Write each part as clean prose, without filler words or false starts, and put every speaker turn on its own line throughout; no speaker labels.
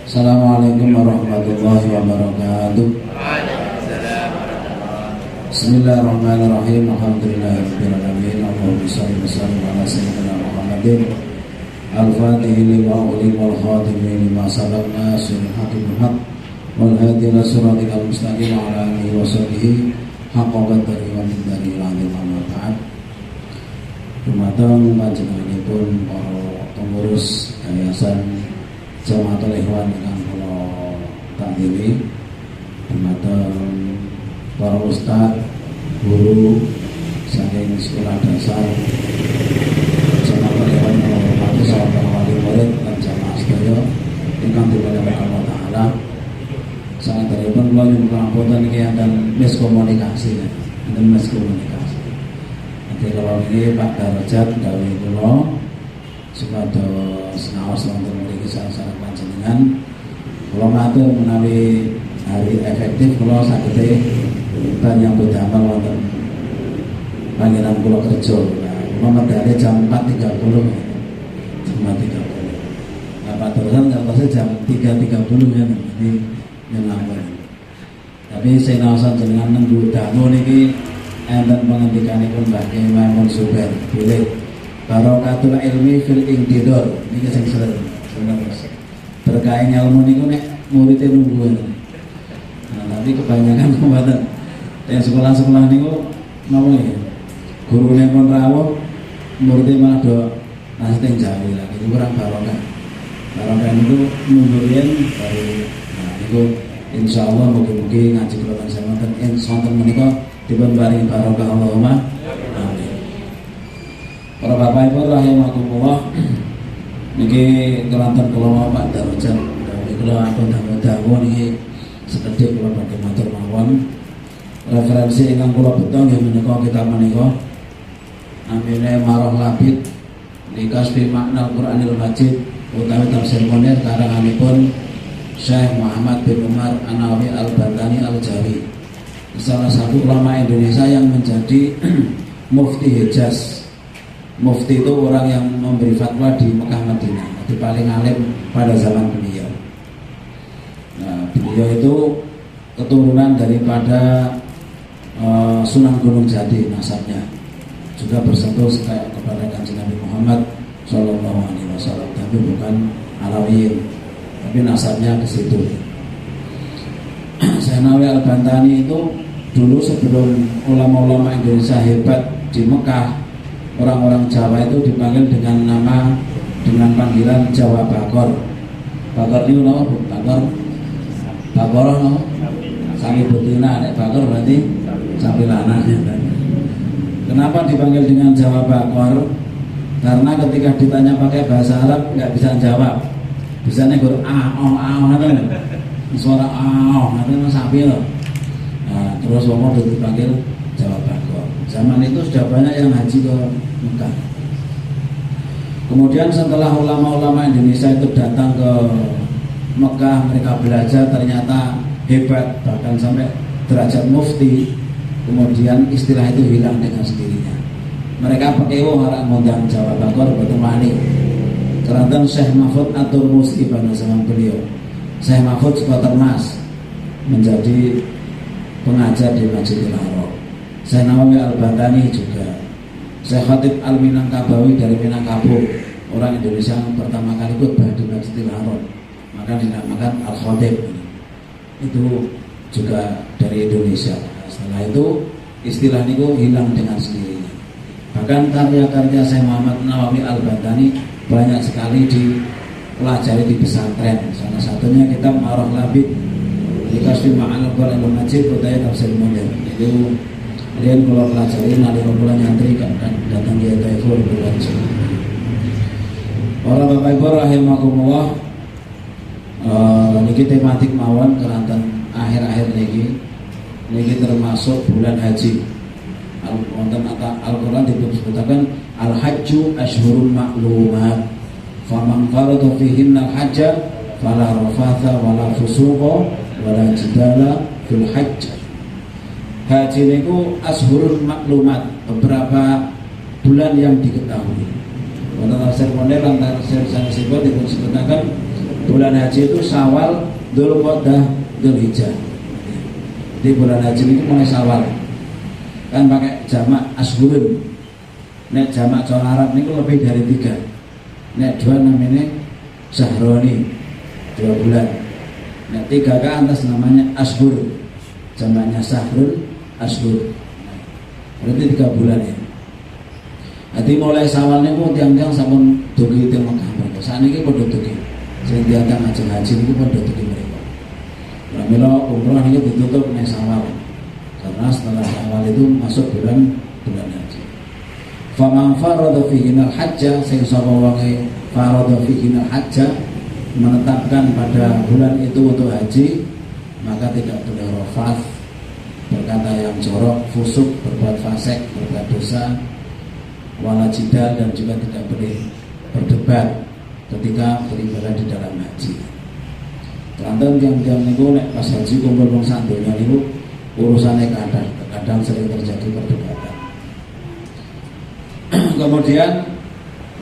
Assalamualaikum warahmatullahi wabarakatuh. Bismillahirrahmanirrahim. Alhamdulillahirabbil alamin. Allahumma shalli wa sallim ala sayyidina Muhammadin al-fatih lima ulim wal khatim lima sabaq nasirul haqqil haqq wal hadi ila siratal mustaqim ala alihi wa sahbihi haqqa qadri wa miqdari al-azim amma ba'd. Dumateng panjenenganipun para pengurus Yayasan Jamaatul Ikhwan ingkang kula tanggihi, dumateng para ustaz, guru saking sekolah dasar Jamaatul Ikhwan Muhammadiyah sahabat wali murid lan jamaah sedaya ingkang dimulyakaken Allah Taala. Saderengipun kula nyuwun pangapunten iki enten miskomunikasi. Jadi kalau ini Pak Darajat gawe kula supados ngaos wonten mriki sareng panjenengan, kula matur menawi hari efektif kula saged nyambut damel wonten panggenan kula kerja. Kula medale jam 4.30 jam 4.30. Nah, Pak Darajat ngertose jam 3.30 ya, jadi nyelampun. Tapi saya naosan jenengan nunggu damu niki enten pengendikanipun Mbah Kiai Maimun Zubair pilih barokatul ilmi fil ingtidor niki sing sering berkah ilmu niku nek muridé nunggu. Nah, tapi kebanyakan mboten. Yang sekolah-sekolah niku napa nggih? Gurune pun rawuh, muridé malah do nasteng jawi lagi kurang barokah. Barokah niku nunggu yen baru nah niku insyaallah mugi-mugi ngaji kula panjenengan sonten menika dipun paringi barokah Allahumma amin. Para bapak ibu rahimakumullah, niki kelantan kula Pak Darajat niki kula ampun damel-damel niki sekedhik kula badhe matur mawon. Referensi ingkang kula beto nggih menika kitab menika Amine Marah Labid Likas fi Makna Al-Qur'anil Majid utawi tafsir Munir karanganipun Syekh Muhammad bin Umar Anawi Al-Bantani Al-Jawi, salah satu ulama Indonesia yang menjadi mufti Hijaz. Mufti itu orang yang memberi fatwa di Mekah Madinah, itu paling alim pada zaman beliau. Nah, beliau itu keturunan daripada Sunan Gunung Jati nasabnya, juga bersentuh kepada Kanjeng Nabi Muhammad Shallallahu Alaihi Wasallam, tapi bukan Alawiyin, tapi nasabnya ke situ. Anawi Al-Bantani itu dulu sebelum ulama-ulama Indonesia hebat di Mekah, orang-orang Jawa itu dipanggil dengan panggilan Jawa Bakor. Bakor ini nama Bu? Bakor nama? Sapi betina, nek Bakor berarti sapi lanang. Kenapa dipanggil dengan Jawa Bakor? Karena ketika ditanya pakai bahasa Arab nggak bisa jawab, bisanya gur suara nanti sapi loh. Nah, terus Womo dipanggil Jawa Bakor. Zaman itu sudah banyak yang haji ke Mekah. Kemudian setelah ulama-ulama Indonesia itu datang ke Mekah, mereka belajar ternyata hebat, bahkan sampai derajat mufti. Kemudian istilah itu hilang dengan sendirinya. Mereka pakai orang ngundang Jawa Bakor bertemani. Kerantan Syekh Mahfud Atur Musti pada zaman beliau. Syekh Mahfud Sukotermas menjadi pengajar di Masjidil Haram. Syekh Nawawi Al-Bantani juga. Syekh Khatib Al-Minangkabawi dari Minangkabau, orang Indonesia yang pertama kali khutbah di Masjidil Haram, maka dinamakan Al-Khatib. Itu juga dari Indonesia. Setelah itu istilah itu hilang dengan sendirinya. Bahkan karya-karya Syekh Muhammad Nawawi Al-Bantani banyak sekali dipelajari di pesantren. Salah satunya kitab Marah Labid Likas fi Makna Al-Qur'anil Majid utawi tafsir Munir. Itu kalian kalau pelajari nanti kalau nyantri kan datang di Taifur berlangsung. Para bapak ibu rahimakumullah, niki tematik mawon keranten akhir-akhir niki termasuk bulan haji. Al-Quran disebutkan Al-Hajju Ashhurun Ma'lumat faman farada fihinna al-hajja fala rafatha wala fusuqa wala jidala fil hajj. Haji niku ashurun maklumat, beberapa bulan yang diketahui. Wonten tafsir Munir lan tafsir sanesipun disebutkan Bulan haji itu Syawal, Dzulqa'dah, Dzulhijjah. Jadi bulan haji itu mulai Syawal. Kan pakai jamak ashhurun. Nek jamak Jawa Arab ini lebih dari 3. Nek 2 namanya syahroni, 2 bulan. Nek 3 kan atas namanya ashhur. Jamaknya syahrun, ashhur. Berarti 3 bulan ya. Jadi mulai Syawal niku tiang-tiang sampun dugi teng Mekah. Saniki padha dugi. Sing tiang ajeng haji niku padha dugi mriko. Lah mila umroh niku ditutup nek Syawal. Karena setelah Syawal itu masuk bulan haji. Faman farada fihi al-hajja, sing sapa wonge farada fihi al-hajja, menetapkan pada bulan itu untuk haji, maka tidak boleh rafas, berkata yang jorok, fusuk, berbuat fasik, berbuat dosa, wala jidal, dan juga tidak boleh berdebat ketika beribadah di dalam haji. Tergantung tiang-tiang niku nek pas haji kumpul wong sak donya niku urusannya kadang sering terjadi perdebatan. Kemudian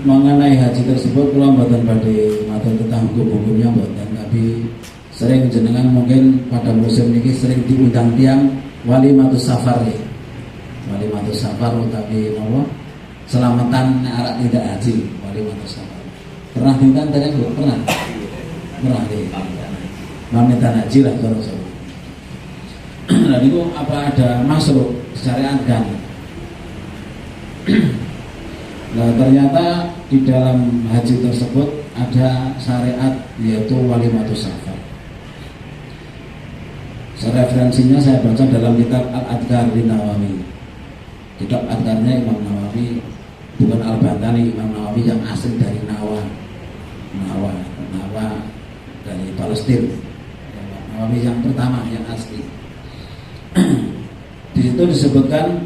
mengenai haji tersebut kula mboten badhe matur tentang hukum-hukumnya mboten, tapi sering jenengan mungkin pada musim niki sering diundang tiang walimatus safar ya. Walimatus safar utawi napa? Selamatan arek tidak haji, walimatus safar. Pernah diundang tanya belum? Pernah. Pernah deh. Pamitan haji lah kalau saya. Dan itu apa ada masuk syariat kan? Nah ternyata di dalam haji tersebut ada syariat yaitu walimatus safar. Referensinya saya baca dalam kitab Al-Adhkar di Nawawi. Kitab Adhkarnya Imam Nawawi, bukan Al-Bantani, Imam Nawawi yang asli dari Nawa dari Palestina. Imam Nawawi yang pertama yang asli. Di situ disebutkan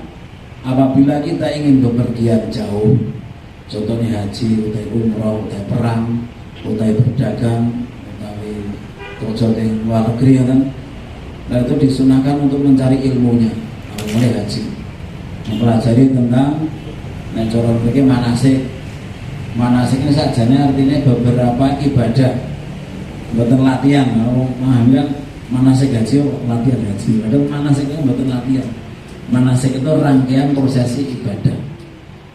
apabila kita ingin bepergian jauh, contohnya haji, utai umroh, utai perang, utai berdagang, utai kerja di luar negeri kan, nah itu disunahkan untuk mencari ilmunya, mulai haji, mempelajari tentang cara berpikir manasik. Manasik ini sajanya artinya beberapa ibadah, bukan latihan. Kalau memahami kan manasik haji, latihan haji. Padahal manasik itu bukan latihan. Manasik itu rangkaian prosesi ibadah.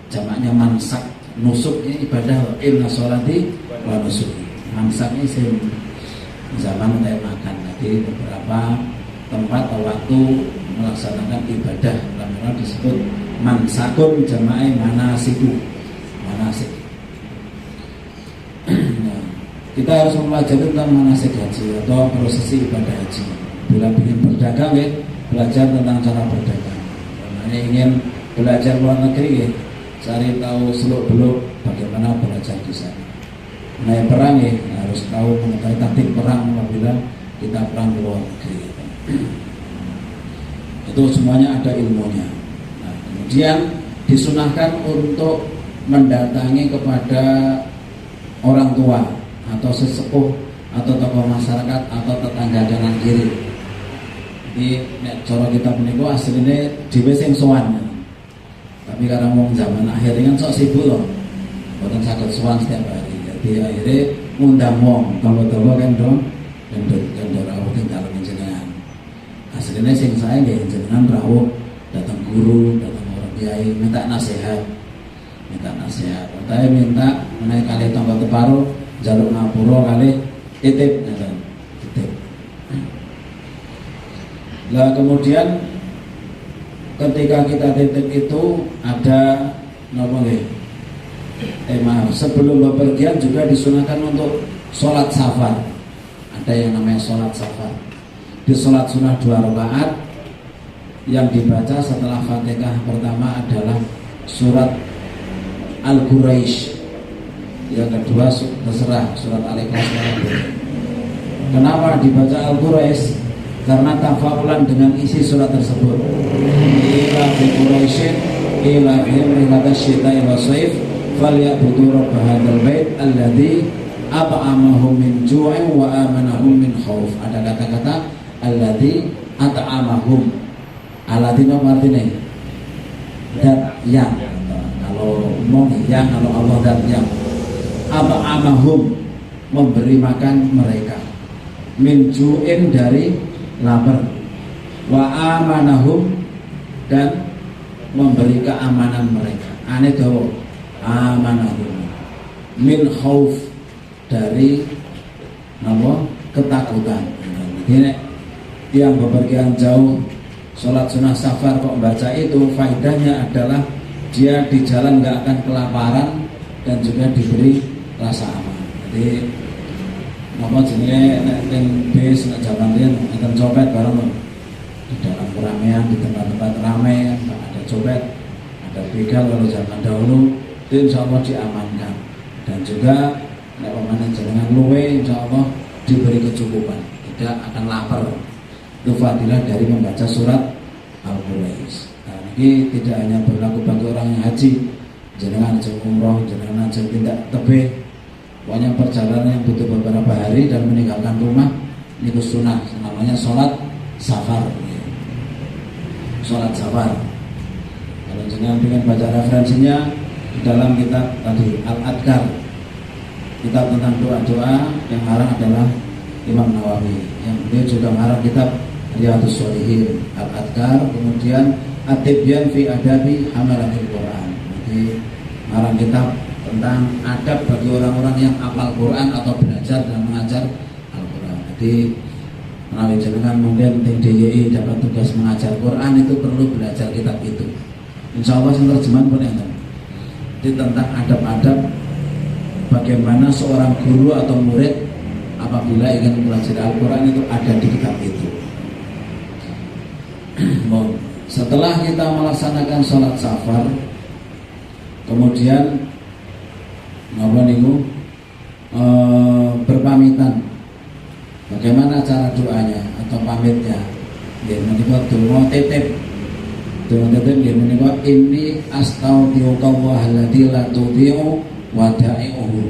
Jamaknya mansak, nusuknya ibadah. Inna sholati wa nusuki. Mansaknya zaman saya makan. Jadi beberapa tempat atau waktu melaksanakan ibadah, namanya disebut mansakun, jamaknya manasiku, manasik. Nah, kita harus mempelajari tentang manasik haji atau prosesi ibadah haji. Bila ingin berdagang ya, belajar tentang cara berdagang. Namanya ingin belajar luar negeri ya, cari tahu seluk-beluk bagaimana belajar di sana. Naik perang ya, harus tahu mengetahui taktik perang apabila kita perang di luar negeri. Itu semuanya ada ilmunya. Nah, kemudian disunahkan untuk mendatangi kepada orang tua atau sesepuh atau tokoh masyarakat atau tetangga kanan kiri. Jadi cara kita menikah aslinya dhewe sing sowan. Tapi karena mau zaman akhir ini kan sok sibuk loh, bukan sakit sowan setiap hari. Jadi akhirnya ngundang wong, tambah-tambah kan dong, dan rawuh tinggal jenengan. Aslinya sing saya nggih jenengan rawuh datang guru, datang orang kiai, minta nasihat. Saya minta menaik kali tambah teparo, jaluk ngapura kali titip, titip. Lah kemudian ketika kita titip itu ada napa nggih? Sebelum bepergian juga disunahkan untuk sholat safar. Ada yang namanya sholat safar. Di sholat sunnah 2 rakaat yang dibaca setelah Fatihah pertama adalah surat Al-Quraisy. Yang kedua terserah surat Al-Ikhlas. Kenapa dibaca Al-Quraisy? Karena tafakulan dengan isi surat tersebut. Ila fi Quraisyin ila fihim rihlata syita'i wa shaif falyabudu rabb hadzal bait alladzi at'amahum min ju'in wa amanahum min khauf. Ada kata-kata alladzi at'amahum. Alladzi apa artinya? Dat yang. Kalau yang, kalau Allah dat yang. At'amahum memberi makan mereka, min ju'in dari lapar, wa amanahum dan memberi keamanan mereka. Ane dawa amanahum, min khauf dari nama ketakutan. Ini yang bepergian jauh sholat sunnah safar kok baca itu, faedahnya adalah dia di jalan nggak akan kelaparan dan juga diberi rasa aman. Jadi apa jenisnya yang bis nggak jalan dia akan copet bareng di dalam keramaian, di tempat-tempat ramai ada copet, ada begal. Kalau zaman dahulu itu insya Allah diamankan, dan juga nek pemanen jenengan luwe insya Allah diberi kecukupan, tidak akan lapar. Itu fadilah dari membaca surat Al-Quraish. Nah, ini tidak hanya berlaku bagi orang yang haji, jenengan ajeng umroh, jenengan ajeng tindak tebih, pokoknya perjalanan yang butuh beberapa hari dan meninggalkan rumah, itu sunnah, namanya sholat safar. Sholat safar. Kalau jenengan ingin baca referensinya di dalam kitab tadi Al-Adkar, kitab tentang doa-doa yang ngarang adalah Imam Nawawi, yang beliau juga ngarang kitab Riyadhus Shalihin, Al-Adkar, kemudian At-Tibyan fi Adabi Hamalatil Quran. Jadi ngarang kitab tentang adab bagi orang-orang yang hafal Quran atau belajar dan mengajar Al-Quran. Jadi melalui jenengan mungkin tim DYI dapat tugas mengajar Quran, itu perlu belajar kitab itu. Insya Allah terjemahan pun yang jadi tentang adab-adab bagaimana seorang guru atau murid apabila ingin belajar Al-Quran, itu ada di kitab itu. Setelah kita melaksanakan sholat safar, kemudian berpamitan. Bagaimana cara doanya atau pamitnya? Dia menyebut doa tetep. Doa tetep dia menyebut ini astaghfirullah alladzi la tudhi'u wada'i'uhu.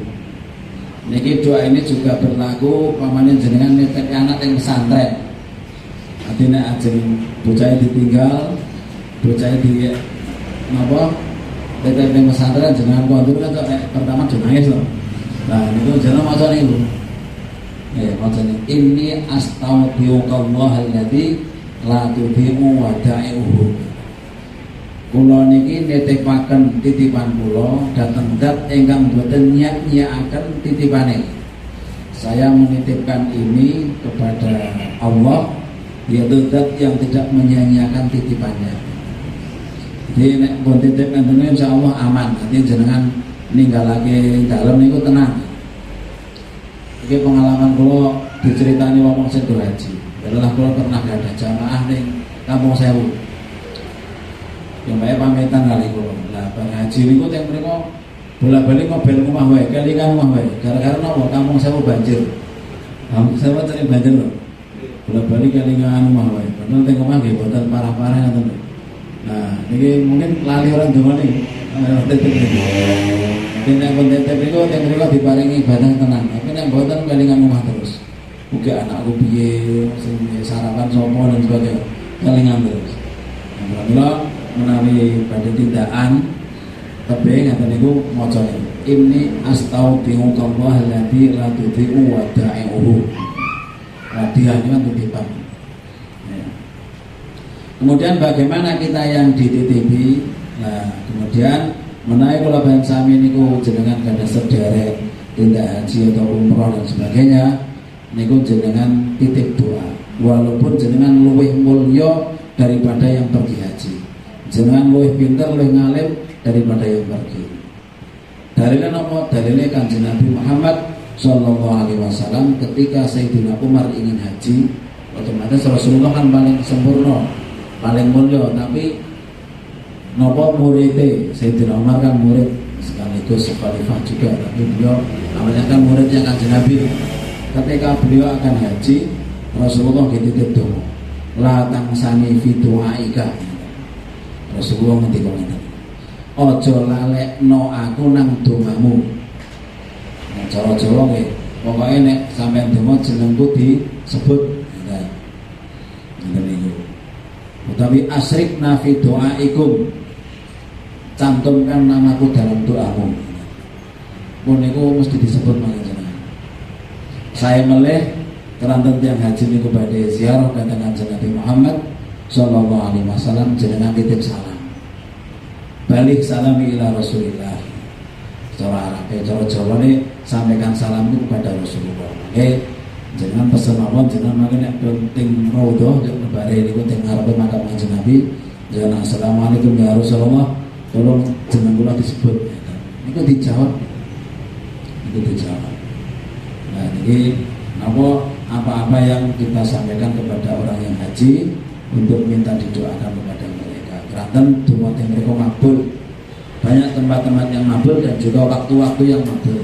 Niki doa ini juga berlaku pamanin jenengan nitip anak yang pesantren. Artinya ajeng bocah ditinggal, bocah di napa? Tetep yang pesantren jenengan kondur kan pertama nangis loh. Nah itu jenengan maca niku. Maca niku inni astaghfirullah alladzi la tudhi'u wada'i'uhu. Kula niki nitipaken titipan kula dhateng zat ingkang boten nyak-nyakaken titipane. Saya menitipkan ini kepada Allah, yaitu zat yang tidak menyia-nyiakan titipannya. Jadi nek pun titip ngene insyaallah aman. Nanti jenengan ninggalake dalem niku tenang. Iki pengalaman kula diceritani wong sing haji. Adalah kula pernah ada jamaah ning Kampung Sewu. Yang bae pamitan kali kula. Lah bang haji niku teng mriko bola-balik mobil omah wae, kelingan omah wae. Gara-gara napa Kampung Sewu banjir. Kampung Sewu sering banjir lho. Bola-balik kelingan omah wae. Padahal teng omah nggih boten parah-parah ngoten. Nah, ini mungkin lali orang Jawa nih, tetep ini. Mungkin yang pun tetep itu, yang mereka diparingi ibadah tenang. Tapi yang buatan kelingan rumah terus. Mungkin anakku biye, sarapan sopo dan sebagainya, kelingan terus. Alhamdulillah menawi pada tindakan, tapi ngatakan itu moconya. Ini astaghfirullah alladzi la tudhi'u wada'i'uhu. Latihan itu kan titipan. Kemudian bagaimana kita yang dititipi? Nah, kemudian menaik kalau bahan sami niku jenengan kada sederek tindak haji atau umroh dan sebagainya, niku jenengan titip doa. Walaupun jenengan luwih mulya daripada yang pergi haji, jenengan luwih pinter, luwih ngalim daripada yang pergi. Dalilnya apa? Dalilnya Kanjeng Nabi Muhammad Sallallahu Alaihi Wasallam ketika Sayyidina Umar ingin haji, otomatis Rasulullah kan paling sempurna, paling mulia, tapi nopo muridnya Sayyidina Umar kan murid sekaligus khalifah juga, tapi beliau namanya kan muridnya Kanjeng Nabi. Ketika beliau akan haji, Rasulullah dititip doa, la tangsani fi du'aika. Rasulullah ngendika ngene, aja lalekno aku nang dongamu. Nah, cara Jawa nggih, pokoke nek sampean donga jenengku disebut. Utawi asyrik nafi doaikum, cantumkan namaku dalam doamu. Pun itu mesti disebut mangke jenengan. saya meleh keranten tiang haji niku badhe ziarah dhateng Kanjeng Nabi Muhammad sallallahu alaihi wasallam jenengan titip salam. Balik salami ila Rasulillah. Cara Arabe, cara Jawane sampaikan salam itu kepada Rasulullah. Oke, jangan pesen apa jenengan mangke nek penting raudhah nek bare niku teng ngarepe makam Kanjeng Nabi, jangan assalamualaikum ya Rasulullah, tolong jeneng kula disebut. Niku dijawab. Itu dijawab. Nah, ini apa-apa yang kita sampaikan kepada orang yang haji untuk minta didoakan kepada mereka. Keranten donga teng mriku makbul. Banyak tempat-tempat yang makbul dan juga waktu-waktu yang makbul.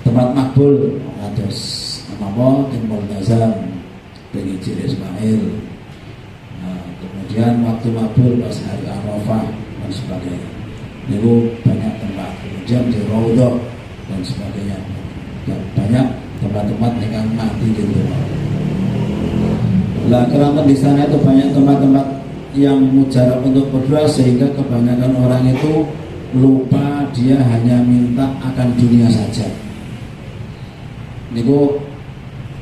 Tempat makbul kados apa teng Multazam, teng Ijil Ismail. Nah, kemudian waktu makbul pas hari Arafah dan sebagainya. Itu banyak tempat. Kemudian di Raudhah dan sebagainya. Dan banyak tempat-tempat yang mati gitu. Lah karena di sana itu banyak tempat-tempat yang mujarab untuk berdoa sehingga kebanyakan orang itu lupa dia hanya minta akan dunia saja. Niku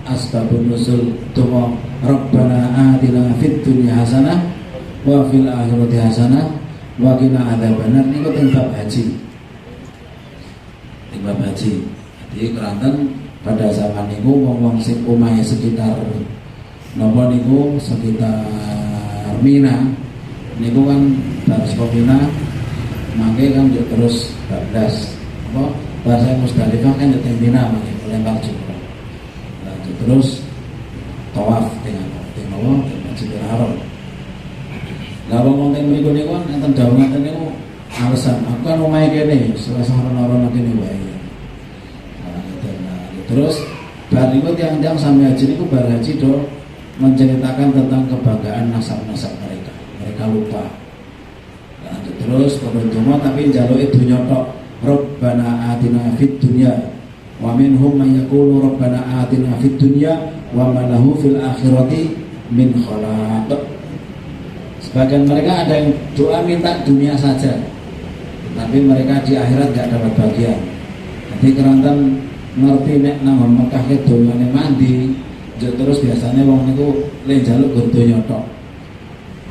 asbabun nuzul doa Rabbana atina fid dunya hasanah wa fil akhirati hasanah wa qina adzabannar. Niku tentang haji. Tentang haji. Jadi keranten pada zaman niku wong-wong sing omahe sekitar napa niku sekitar Mina niku kan baris Mina mangke kan terus bablas apa bahasa Musdalifah kan teng Mina mangke lempar jumroh. Nah, terus tawaf dengan Masjidil Haram. Lah wong teng mriku niku kan enten dawuh ngaten niku alasan aku kan omahe kene selasa rono kene wae. Terus bar niku tiang-tiang sampai haji niku bar haji do menceritakan tentang kebanggaan nasab-nasab mereka. Mereka lupa. Nah, terus penuntungan tapi njaluke dunya tok. Rabbana atina fid dunya wa minhum man yaqulu rabbana atina fid dunya wa ma lahu fil akhirati min khalaq. Sebagian mereka ada yang doa minta dunia saja, tapi mereka di akhirat enggak dapat bagian. Jadi keranten ngerti nek nang Mekah ke donyane mandi, terus biasanya wong niku le njaluk gur donya tok.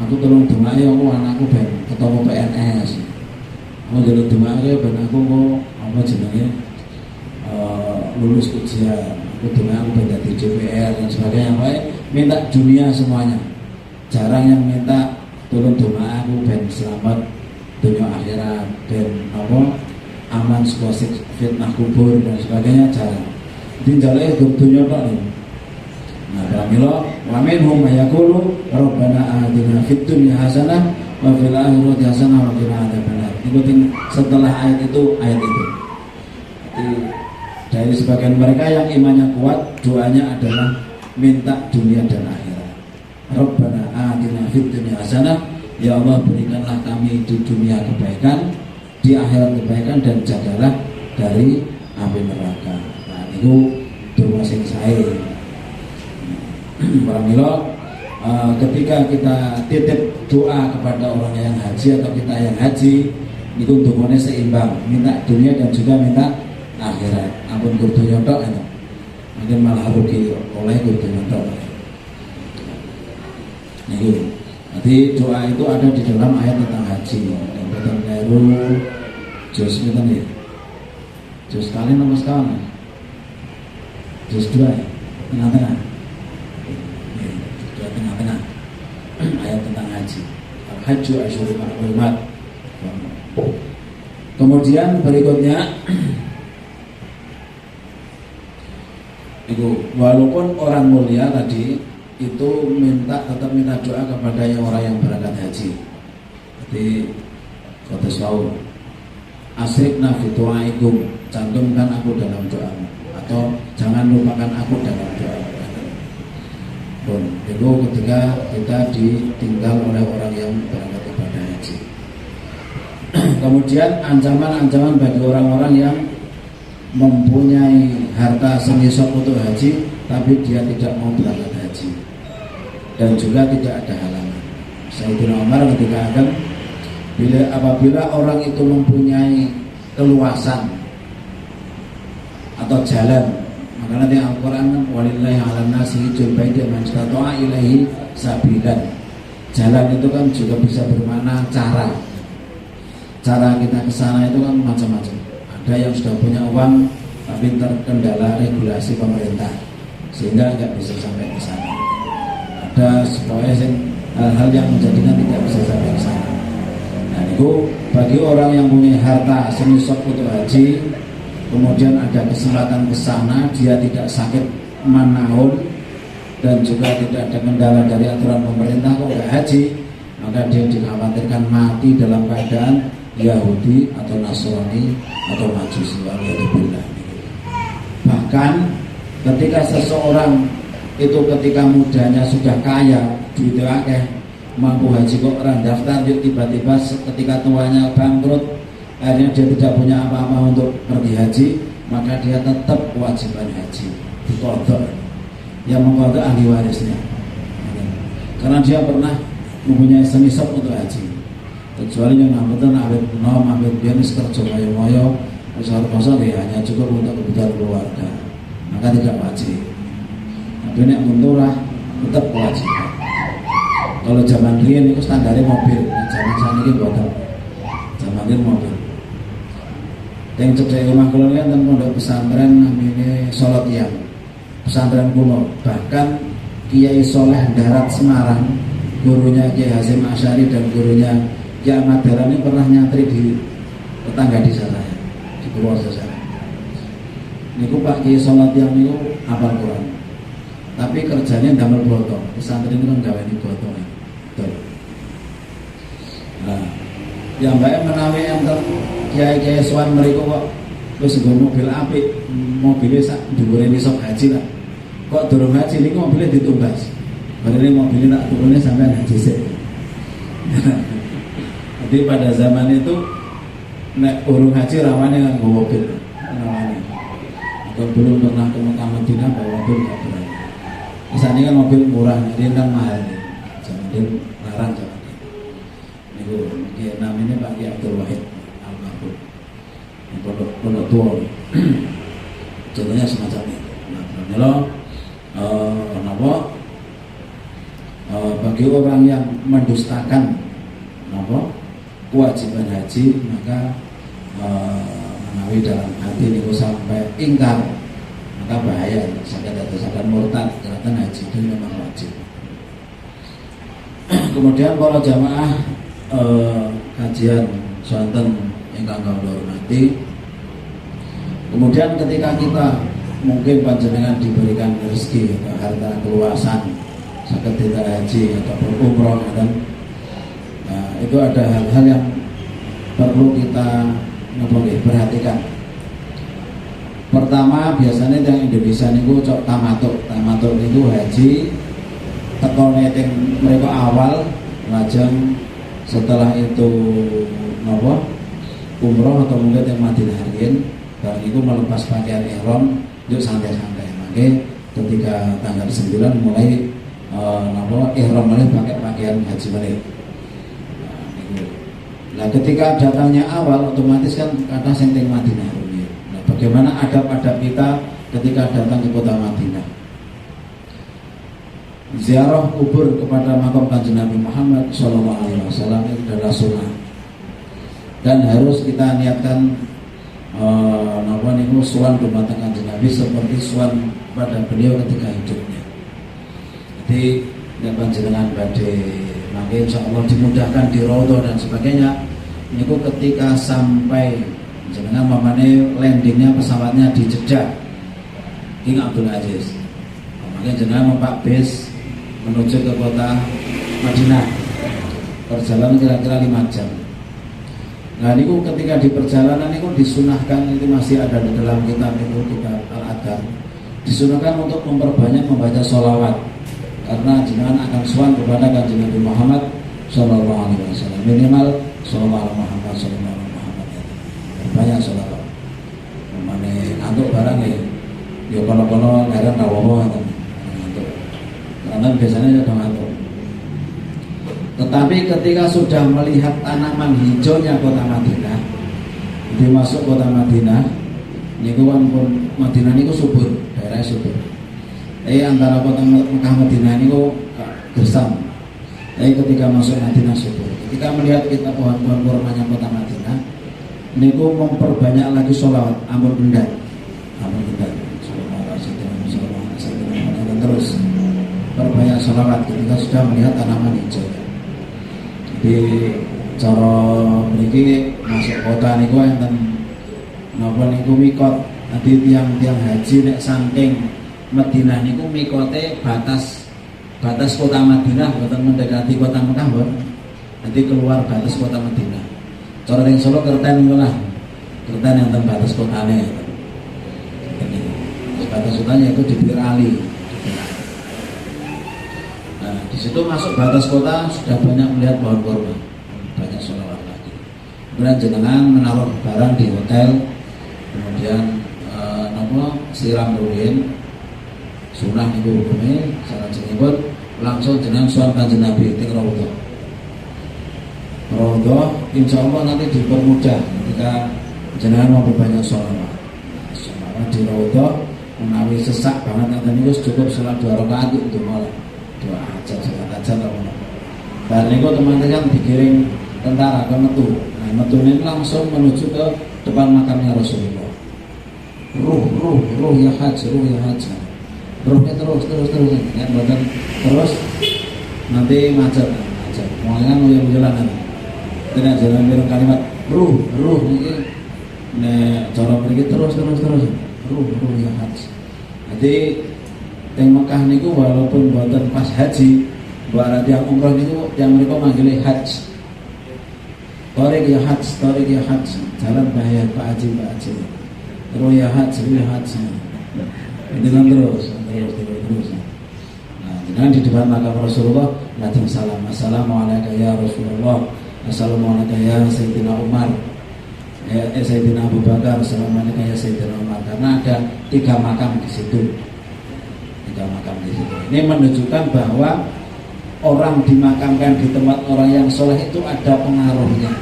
Aku tolong dongae aku anakku ben ketemu PNS. Aku njaluk dongae ben aku kok apa jenenge lulus ujian. Aku dongae aku ben dadi DPR dan sebagainya. Wae minta dunia semuanya. Jarang yang minta tolong dongae aku ben selamat dunia akhirat ben apa aman saka fitnah kubur dan sebagainya jarang. Dinjale dunya tok nih. Nah, pramila wa minhum mayaqulu rabbana atina fid dunya hasanah wa fil akhirati hasanah wa qina adzabannar. Ikutin setelah ayat itu. Jadi dari sebagian mereka yang imannya kuat, doanya adalah minta dunia dan akhirat. Rabbana atina fid dunya hasanah, ya Allah berikanlah kami di dunia kebaikan, di akhirat kebaikan dan jagalah dari api neraka. Nah, itu doa sing sae. Pramila ketika kita titip doa kepada orang yang haji atau kita yang haji, itu dongane seimbang, minta dunia dan juga minta akhirat. Ampun gur dunya tok enak. Mungkin malah rugi oleh gur dunya tok. Niku. Jadi doa itu ada di dalam ayat tentang haji. Dan tentang Kairu juz pinten ya? Juz kali nomor sekawan. Juz 2 ya? Tengah-tengah. Ya, tengah-tengah. Ayat tentang haji. Al-Hajju asyhurun ma'lumat. Kemudian berikutnya itu walaupun orang mulia tadi itu tetap minta doa kepada yang orang yang berangkat haji. Jadi kata sawu asrikna fi du'aikum, cantumkan aku dalam doamu atau jangan lupakan aku dalam doa. Pun itu ketika kita ditinggal oleh orang yang berangkat ibadah haji. Kemudian ancaman-ancaman bagi orang-orang yang mempunyai harta semisal untuk haji tapi dia tidak mau berangkat haji dan juga tidak ada halangan. Sayyidina Umar ketika akan apabila orang itu mempunyai keluasan atau jalan Makanya di Al-Quran kan walillahi 'alan nasi hijjul baiti man istata'a ilaihi sabilan. Jalan itu kan juga bisa bermakna cara. Cara kita ke sana itu kan macam-macam. Ada yang sudah punya uang tapi terkendala regulasi pemerintah sehingga nggak bisa sampai ke sana. Ada supaya hal-hal yang menjadikan tidak bisa sampai ke sana. Nah, itu bagi orang yang punya harta senisab untuk haji, kemudian ada kesempatan ke sana, dia tidak sakit manaun dan juga tidak ada kendala dari aturan pemerintah kok nggak haji, maka dia dikhawatirkan mati dalam keadaan Yahudi atau Nasrani atau Majusi. Bahkan ketika seseorang itu ketika mudanya sudah kaya, duitnya akeh, mampu haji kok orang daftar, tiba-tiba ketika tuanya bangkrut, akhirnya dia tidak punya apa-apa untuk pergi haji, maka dia tetap kewajiban haji diqadha. Yang mengqadha ahli warisnya, karena dia pernah mempunyai senisab untuk haji. Kecuali yang ngambetan awet nom, awet bianis kerja moyo-moyo, usaha-usaha ya hanya cukup untuk kebutuhan keluarga, maka tidak wajib. Tapi nek munturah tetap kewajiban. Kalau zaman riyen itu standarnya mobil, zaman saniki boten. Zaman riyen mobil. Yang cedek rumah kula kan pondok pesantren namanya Solotiyang. Pesantren kuno, bahkan Kiai Soleh Darat Semarang, gurunya Kiai Hasyim Asy'ari dan gurunya Kiai Ahmad Dahlan ini pernah nyantri di tetangga desa saya, di Purworejo saya. Niku Pak Kiai Solotiyang niku hafal Quran. Tapi kerjanya damel botol. Pesantren itu kan gawe di botol. Betul. Nah, yang baik menawi enten kiai-kiai sowan mriku kok wis nggo mobil apik, mobilnya sak dhuwure nisab haji lah. Kok durung haji niku mobilnya ditumbas. Barene mobilnya tak turune sampean haji sik. Jadi pada zaman itu nek urung haji rawane nganggo mobil. Rawane. Kalau belum pernah ke Mekah Madinah bawa mobil enggak berani. Misalnya kan mobil murah, ini kan mahal. Jangan dia larang jangan. Niku dia namanya Pak Kiai Abdul Wahid Al-Mahfud. Pondok tua. Contohnya semacam itu. Nah, kalau bagi orang yang mendustakan kewajiban haji, maka menawi dalam hati niku sampai ingkar, maka bahaya, sakit murtad, karena haji itu memang wajib. Kemudian para jamaah kajian sonten ingkang kula hormati, kemudian ketika kita mungkin panjenengan diberikan rezeki atau harta keluasan sakit tidak haji ataupun umroh, dan itu ada hal-hal yang perlu kita perhatikan. Pertama, biasanya yang Indonesia niku cok tamatuk niku haji tekone teng mereka awal, lajeng setelah itu umroh atau mungkin yang Madinah riyen, dan itu melepas pakaian ihram yuk santai-santai. Makanya ketika tanggal 9 mulai ihram mulai pakai pakaian haji mulai. Nah, ketika datangnya awal otomatis kan kata senteng Madinah. Nah, bagaimana adab-adab kita ketika datang ke kota Madinah? Ziarah kubur kepada makam Kanjeng Nabi Muhammad SAW itu adalah sunnah, dan harus kita niatkan suwan dumateng Kanjeng Nabi seperti suwan pada beliau ketika hidupnya. Jadi panjenengan badhe mangke insyaallah dimudahkan di Raudhah dan sebagainya. Niku ketika sampai jenengan mamane landingnya pesawatnya di Jeddah King Abdul Aziz. Maka jenengan numpak bis menuju ke kota Madinah. Perjalanan kira-kira 5 jam. Nah, niku ketika di perjalanan niku disunahkan, itu masih ada di dalam kitab Al-Adhan. Disunahkan untuk memperbanyak membaca sholawat, karena jenengan akan suwan kepada Kanjeng Nabi Muhammad sallallahu alaihi wasallam. Minimal sallallahu Muhammad sallallahu alaihi Muhammad. Banyak sholawat. Memane antuk barang ya kalau heran rawowo antuk. Karena biasanya sudah ngantuk. Tetapi ketika sudah melihat tanaman hijaunya kota Madinah, dimasuk kota Madinah, niku kan pun Madinah niku subur, daerah Antara kota Mekah Madinah ini kok gersam. Ketika masuk Madinah subuh, ketika melihat kita pohon-pohon kurmanya kota Madinah, niku memperbanyak lagi sholawat, ampun benda, terus perbanyak sholawat ketika sudah melihat tanaman hijau. Di cara mriki masuk kota niku enten napa niku mikot. Nanti tiang-tiang haji nek saking Madinah niku mikote batas kota Madinah, boten mendekati kota Mekah, boten. Nanti keluar batas kota Madinah. Cara ning Solo kerten niku lah. Kerten yang batas kotane. Batas kotanya itu di Pinggir Ali. Nah, di situ masuk batas kota sudah banyak melihat pohon kurma, banyak sholawat lagi. Kemudian jenengan menaruh barang di hotel, kemudian siram ruhin, sunah niku hukume, salat jenipun langsung jenengan sowan Kanjeng Nabi teng Raudhah. Raudhah insyaallah nanti dipermudah ketika jenengan mau berbanyak sholawat. Sholawat di Raudhah menawi sesak banget nanti niku cukup salat 2 rakaat itu malah doa aja salat aja ngono. Bar niku teman-teman dikirim tentara ke Metu. Nah, Metu ini langsung menuju ke depan makamnya Rasulullah. Ruh ya haji. Ruhnya terus ya, bukan terus nanti macet. Mulai kan jalan tidak jalan bilang kalimat ruh ini cara pergi terus ruh ya haji. Jadi yang Mekah niku walaupun buatan pas haji, buat yang umroh niku yang mereka manggil haji. Tarik ya haji, jalan bahaya Pak Haji. Ruh ya haji. Itu kan terus. Nah, jangan di depan makam Rasulullah lajeng salam. Assalamualaikum ya Rasulullah. Assalamualaikum ya Sayyidina Umar. Sayyidina Abu Bakar. Assalamualaikum ya Sayyidina Umar. Karena ada 3 makam di situ. Ini menunjukkan bahwa orang dimakamkan di tempat orang yang soleh itu ada pengaruhnya.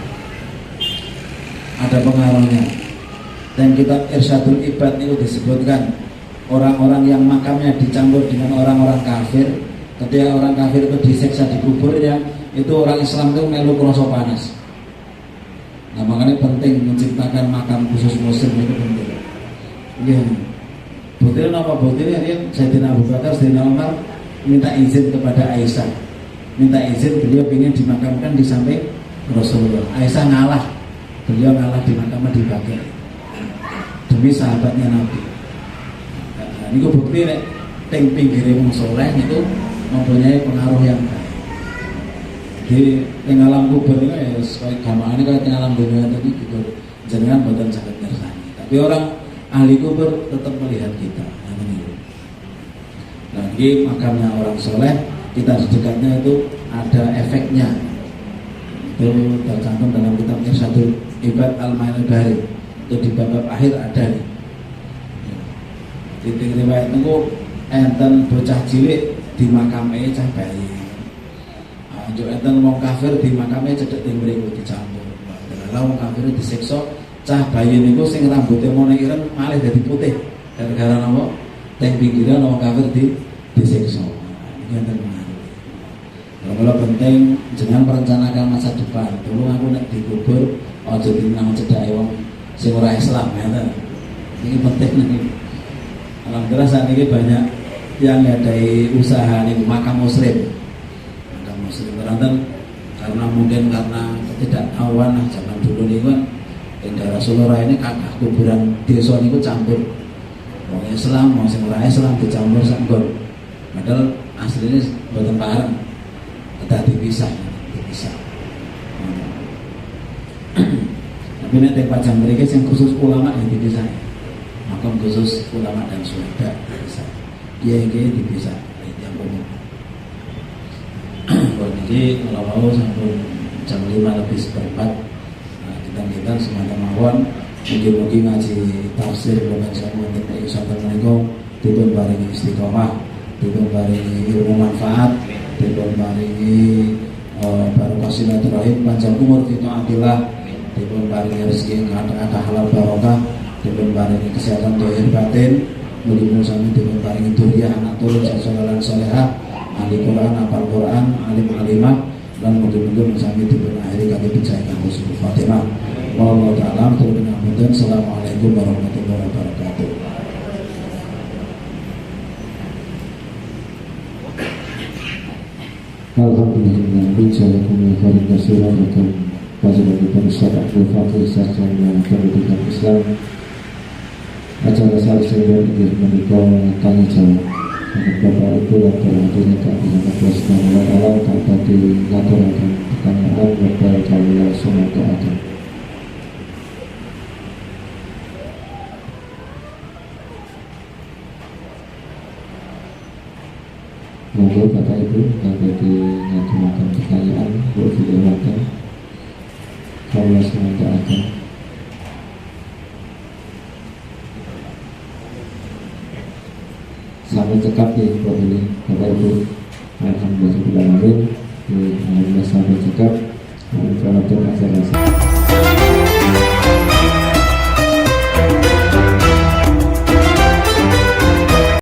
Dan kitab Irsyadul Ibad itu disebutkan orang-orang yang makamnya dicampur dengan orang-orang kafir. Ketika orang kafir itu disiksa di kuburnya, itu orang Islam itu melu krasa panas. Nah, makanya penting menciptakan makam khusus muslim itu penting. Iya. Buktinya apa? Buktinya dia Sayyidina Abu Bakar, Sayyidina Umar minta izin kepada Aisyah. Minta izin beliau ingin dimakamkan di samping Rasulullah. Aisyah ngalah. Beliau ngalah dimakamkan di bagian demi sahabatnya Nabi. Nah, ini bukti nek teng pinggire wong saleh itu mempunyai pengaruh yang baik. Di teng alam kubur ini ya koyo gamane kaya teng alam dunia tadi gitu. Jenengan boten saged ngersani. Tapi orang ahli kubur tetap melihat kita. Nah, ini makamnya orang soleh, kita di dekatnya itu ada efeknya. Itu tercantum dalam kitab Irsyadul Ibad Al-Ma'anil Bahri. Itu di bab akhir ada nih. Di riwayat itu enten bocah cilik di makame cah bayi. Anjuk enten wong kafir di makame cedhek teng mriku dicampur. Lah wong kafir disiksa, cah bayi niku sing rambutnya mau ireng malah jadi putih. Gara-gara napa? Teng pinggiran wong kafir disiksa. Iki enten kalau penting jangan merencanakan masa depan. Dulu aku nek dikubur aja dinang cedhake wong sing ora Islam ya. Ini penting nih. Alhamdulillah saat ini banyak yang ngadai usaha nih makam muslim. Makam muslim karena mungkin karena ketidaktahuan zaman dulu nih kan di daerah Solo ini kakak kuburan desa niku campur. Wong Islam, wong sing ora Islam dicampur sanggon. Padahal aslinya boten pareng. Kita dipisah. Tapi nanti pajang mereka yang khusus ulama yang dipisah. Makam khusus ulama dan syuhada dipisah. Dia dipisah. Yang umum. Jadi kalau mau sampai jam 5:04 kita semuanya mawon mungkin ngaji tafsir bukan sama tentang usahakan mereka dipun barengi istiqomah, dipun barengi ilmu manfaat, dipun barengi barokah silaturahim panjang umur fitaatillah, dipun barengi rezeki yang ada halal barokah, dipun barengi kesehatan dohir batin, mugi-mugi sami dipun paringi duriyah anak turun saleh salehah, ahli Quran, hafal Quran, alim alimah, dan mugi-mugi sami dipun akhiri kanthi pijakan husnul Fatimah. Wallahu ta'ala alam. Assalamualaikum warahmatullahi wabarakatuh.
Alhamdulillah, bijazakumullah khairan katsiran akan fadilatul Ustaz Abdul Fatih sarjana pendidikan Islam. Acara saya ingin menikah tanya jawab dengan Bapak Ibu yang berhadirin tak bisa berkesan alam tak tadi laporan pertanyaan Bapak Kaulah Sumatera Utara. Monggo Bapak Ibu yang tadi mengajukan pertanyaan boleh dilewatkan Kaulah Sumatera Utara. Sampai cekap ya Bapak ini Bapak Ibu. Alhamdulillah sampai cekap. Alhamdulillah acara